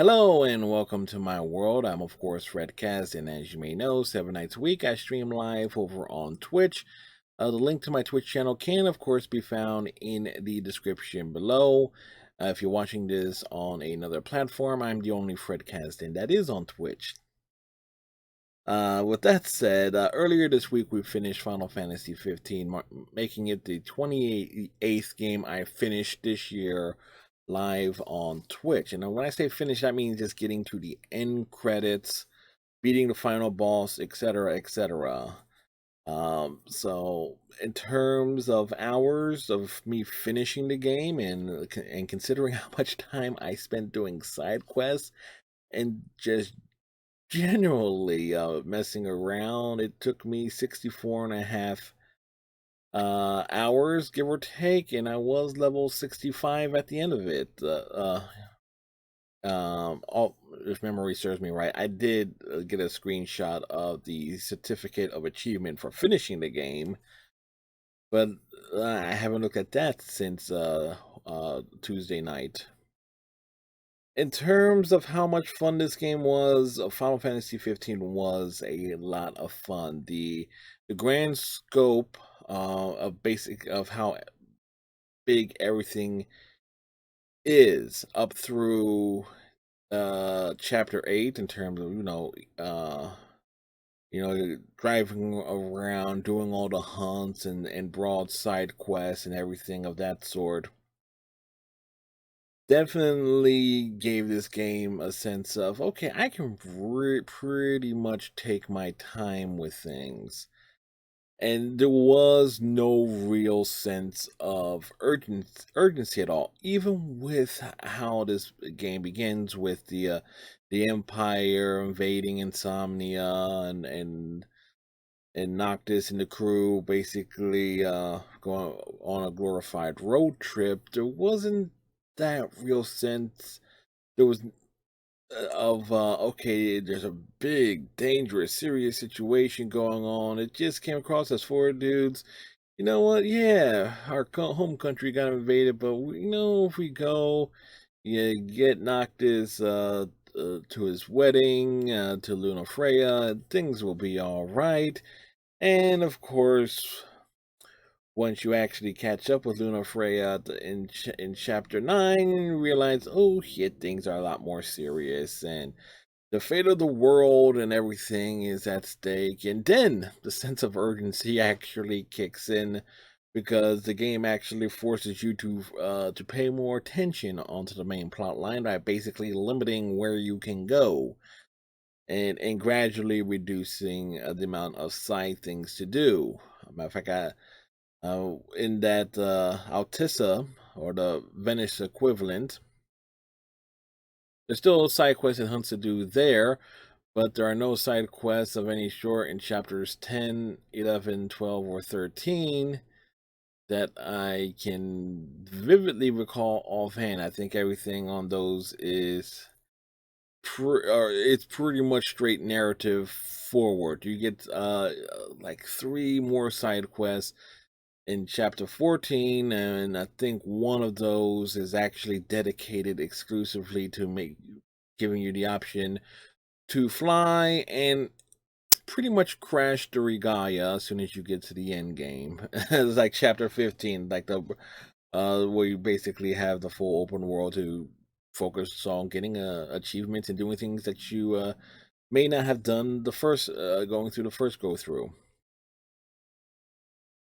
Hello and welcome to my world. I'm of course Fred Kaz, and as you may know, 7 nights a week I stream live over on Twitch. The link to my Twitch channel can of course be found in the description below. If you're watching this on another platform, I'm the only Fred Kaz that is on Twitch. With that said, earlier this week we finished Final Fantasy 15, making it the 28th game I finished this year live on Twitch. And when I say finish, that means just getting to the end credits, beating the final boss, etc., etc. So in terms of hours of me finishing the game and considering how much time I spent doing side quests and just generally messing around, it took me 64 and a half hours, give or take, and I was level 65 at the end of it. If memory serves me right, I did get a screenshot of the certificate of achievement for finishing the game, but I haven't looked at that since Tuesday night. In terms of how much fun this game was, Final Fantasy 15 was a lot of fun. The grand scope of basic of how big everything is up through chapter 8 in terms of driving around doing all the hunts and broad side quests and everything of that sort definitely gave this game a sense of, okay, I can pretty much take my time with things. And there was no real sense of urgency at all, even with how this game begins with the Empire invading Insomnia and Noctis and the crew basically going on a glorified road trip. There wasn't that real sense. There was of okay, there's a big, dangerous, serious situation going on. It just came across as four dudes. You know what? Yeah, our home country got invaded, but if we go, yeah, get Noctis to his wedding to Luna Freya, things will be all right. And of course, once you actually catch up with Luna Freya in chapter 9, you realize, oh shit, things are a lot more serious, and the fate of the world and everything is at stake. And then the sense of urgency actually kicks in because the game actually forces you to pay more attention onto the main plot line by basically limiting where you can go and gradually reducing the amount of side things to do. Matter of fact, in that Altissa, or the Venice equivalent, there's still side quests and hunts to do there, but there are no side quests of any sort in chapters 10, 11, 12, or 13 that I can vividly recall offhand. I think everything on those is it's pretty much straight narrative forward. You get like three more side quests in chapter 14, and I think one of those is actually dedicated exclusively to giving you the option to fly and pretty much crash the Regaya as soon as you get to the end game. It's like chapter 15, like the where you basically have the full open world to focus on getting achievements and doing things that you may not have done the first going through the first go through.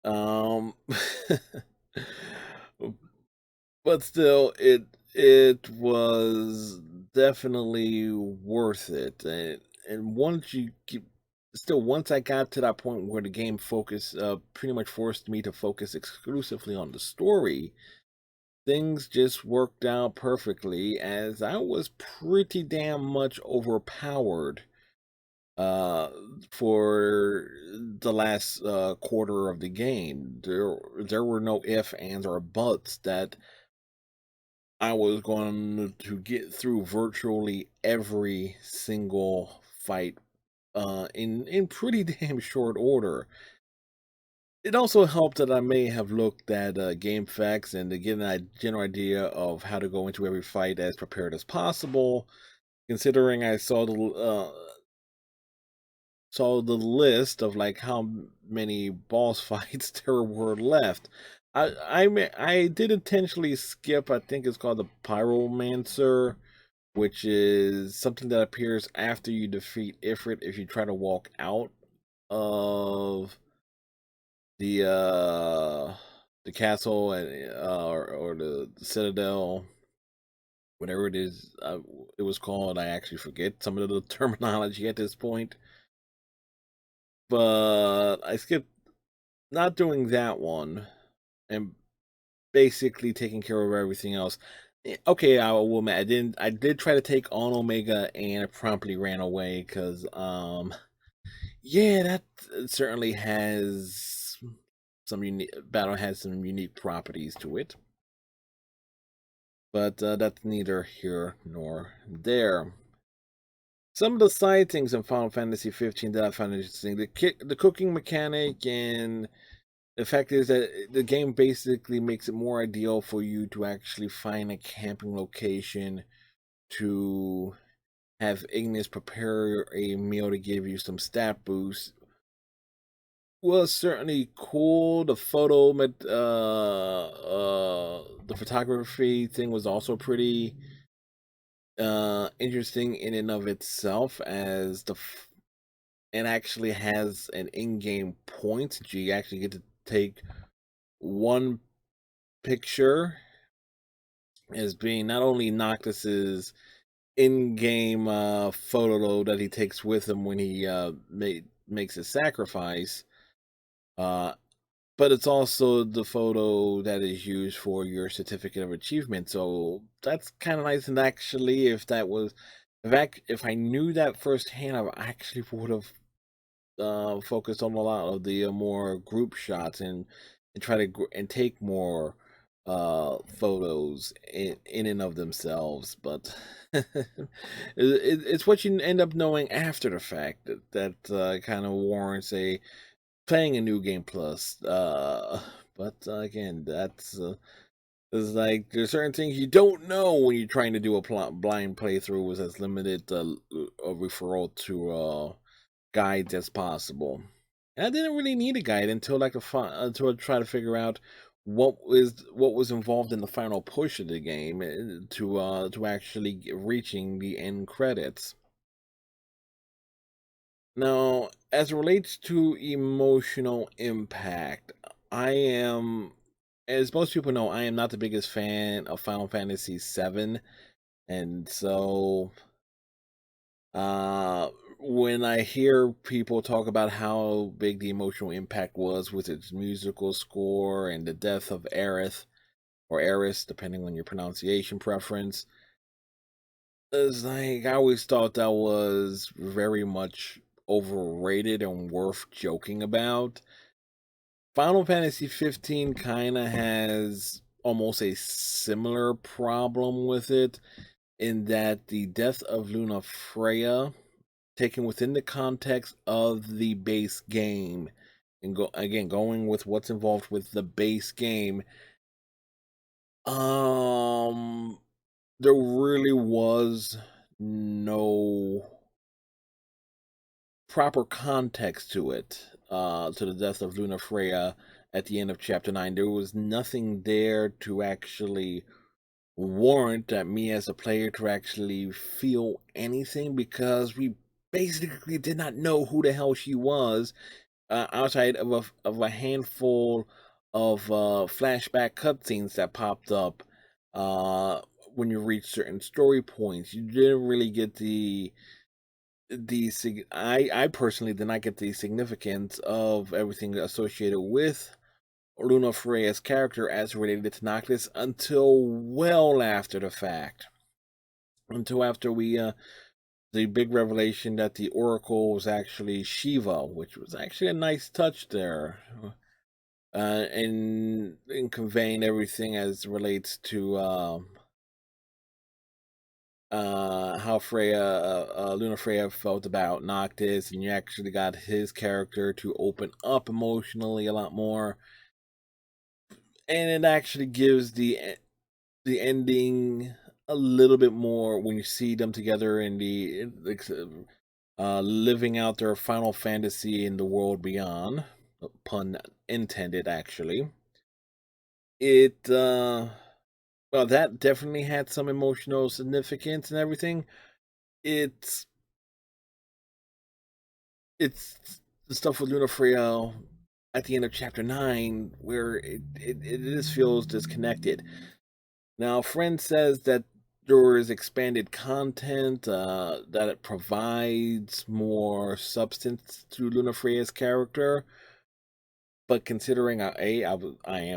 Um but still, it was definitely worth it. And once you keep still once I got to that point where the game focused pretty much forced me to focus exclusively on the story, things just worked out perfectly as I was pretty damn much overpowered uh for the last quarter of the game. There were no ifs, ands, or buts that I was going to get through virtually every single fight in pretty damn short order. It also helped that I may have looked at game facts and to get a general idea of how to go into every fight as prepared as possible. considering I saw the list of like how many boss fights there were left. I did intentionally skip. I think it's called the Pyromancer, which is something that appears after you defeat Ifrit if you try to walk out of the castle and or the citadel, whatever it is it was called. I actually forget some of the terminology at this point, but I skipped not doing that one and basically taking care of everything else. Okay, I will admit I did try to take on Omega and I promptly ran away because yeah, that certainly has some unique battle has some unique properties to it. But that's neither here nor there. Some of the side things in Final Fantasy 15 that I found interesting, the cooking mechanic, and the fact is that the game basically makes it more ideal for you to actually find a camping location to have Ignis prepare a meal to give you some stat boost was certainly cool. The photography thing was also pretty interesting in and of itself, as it actually has an in-game point. You actually get to take one picture as being not only Noctis's in-game photo that he takes with him when he makes his sacrifice, uh, but it's also the photo that is used for your certificate of achievement. So that's kind of nice. And actually, if I knew that firsthand, I actually would have focused on a lot of the more group shots and try to and take more photos in and of themselves. But it's what you end up knowing after the fact that kind of warrants a playing a new game plus. But again, that's it's like there's certain things you don't know when you're trying to do a blind playthrough with as limited a referral to guides as possible. And I didn't really need a guide until until I try to figure out what was involved in the final push of the game to actually reaching the end credits. Now, as it relates to emotional impact, I am, as most people know, I am not the biggest fan of Final Fantasy VII, and so uh, when I hear people talk about how big the emotional impact was with its musical score and the death of Aerith or Eris, depending on your pronunciation preference, it's like I always thought that was very much overrated and worth joking about. Final Fantasy 15 kind of has almost a similar problem with it in that the death of Luna Freya, taken within the context of the base game, and going with what's involved with the base game, um there really was no proper context to it, to the death of Luna Freya at the end of chapter 9. There was nothing there to actually warrant that me as a player to actually feel anything, because we basically did not know who the hell she was, outside of a handful of flashback cutscenes that popped up uh, when you reach certain story points. You didn't really get I personally did not get the significance of everything associated with Luna Freya's character as related to Noctis until well after the fact. Until after the big revelation that the Oracle was actually Shiva, which was actually a nice touch there. In conveying everything as relates to how Luna Freya felt about Noctis, and you actually got his character to open up emotionally a lot more, and it actually gives the ending a little bit more when you see them together in living out their final fantasy in the world beyond. Pun intended, actually. It well, that definitely had some emotional significance and everything. It's it's the stuff with Lunafreya at the end of chapter 9 where it just feels disconnected. Now, friend says that there is expanded content, that it provides more substance to Lunafreya's character. But considering I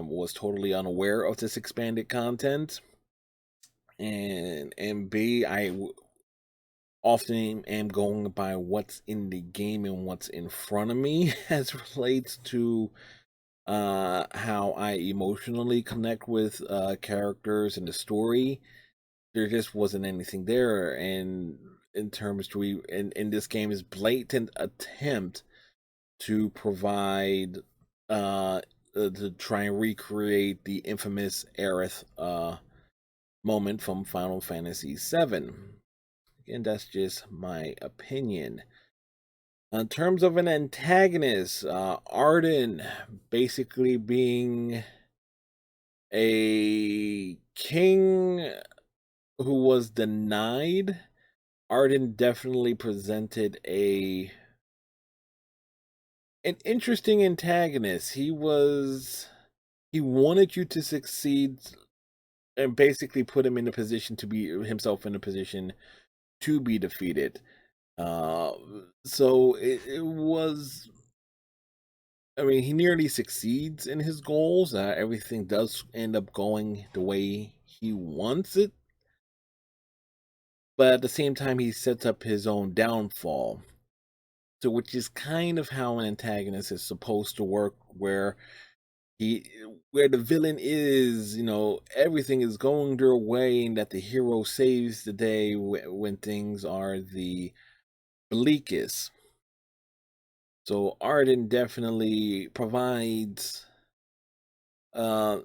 was totally unaware of this expanded content, and B, often am going by what's in the game and what's in front of me as relates to how I emotionally connect with characters and the story. There just wasn't anything there, and in terms to in this game's blatant attempt to provide to try and recreate the infamous Aerith moment from Final Fantasy VII. Again, that's just my opinion. In terms of an antagonist, Arden basically being a king who was denied. Arden definitely presented an interesting antagonist. He wanted you to succeed and basically put him in a position to be himself in a position to be defeated. Uh, so it was. I mean, he nearly succeeds in his goals. Everything does end up going the way he wants it, but at the same time, he sets up his own downfall. So, which is kind of how an antagonist is supposed to work, he, where the villain is, everything is going their way, and that the hero saves the day when things are the bleakest. So Arden definitely provides uh,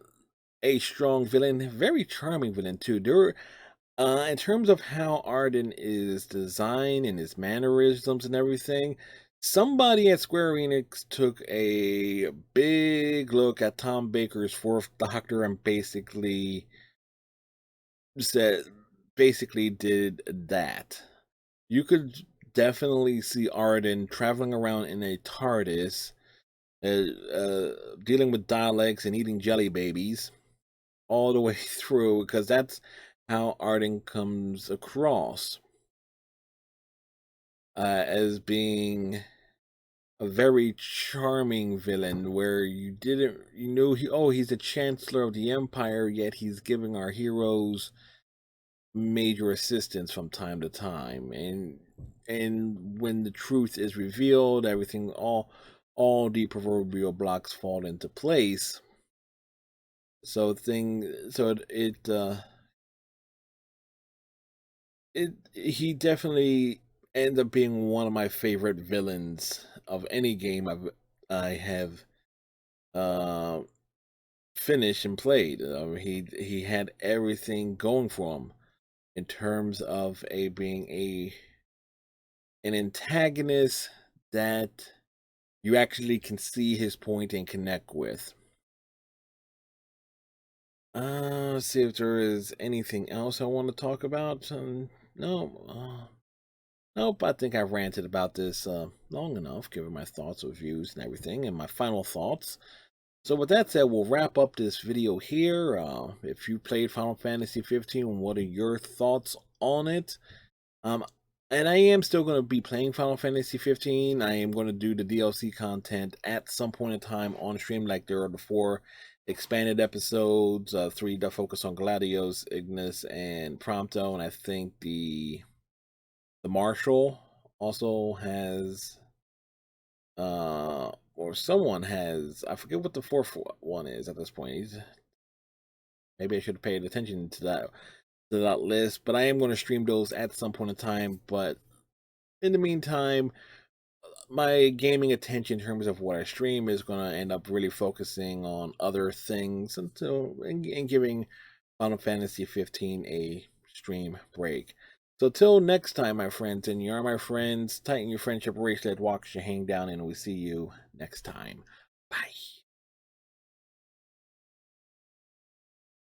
a strong villain, very charming villain too. In terms of how Arden is designed and his mannerisms and everything, somebody at Square Enix took a big look at Tom Baker's Fourth Doctor and said, basically did that. You could definitely see Arden traveling around in a TARDIS, dealing with Daleks and eating jelly babies all the way through, because that's how Arden comes across, as being a very charming villain, where you knew he's the Chancellor of the Empire, yet he's giving our heroes major assistance from time to time, and when the truth is revealed, everything all the proverbial blocks fall into place. So he definitely ends up being one of my favorite villains of any game I have uh finished and played. He had everything going for him in terms of being an antagonist that you actually can see his point and connect with. Let's see if there is anything else I want to talk about. No, nope. I think I've ranted about this long enough, given my thoughts, reviews, and everything, and my final thoughts. So with that said, we'll wrap up this video here. If you played Final Fantasy 15, what are your thoughts on it? Um, and I am still going to be playing Final Fantasy 15. I am going to do the DLC content at some point in time on stream, like there are the 4 expanded episodes, 3 that focus on Gladios, Ignis, and Prompto, and I think the Marshal also has, or someone has, I forget what the 4th one is at this point. Maybe I should have paid attention to that list, but I am going to stream those at some point in time. But in the meantime, my gaming attention in terms of what I stream is going to end up really focusing on other things and giving Final Fantasy 15 a stream break. So till next time, my friends, and you are my friends, tighten your friendship bracelet, walk your hang down, and we see you next time. Bye.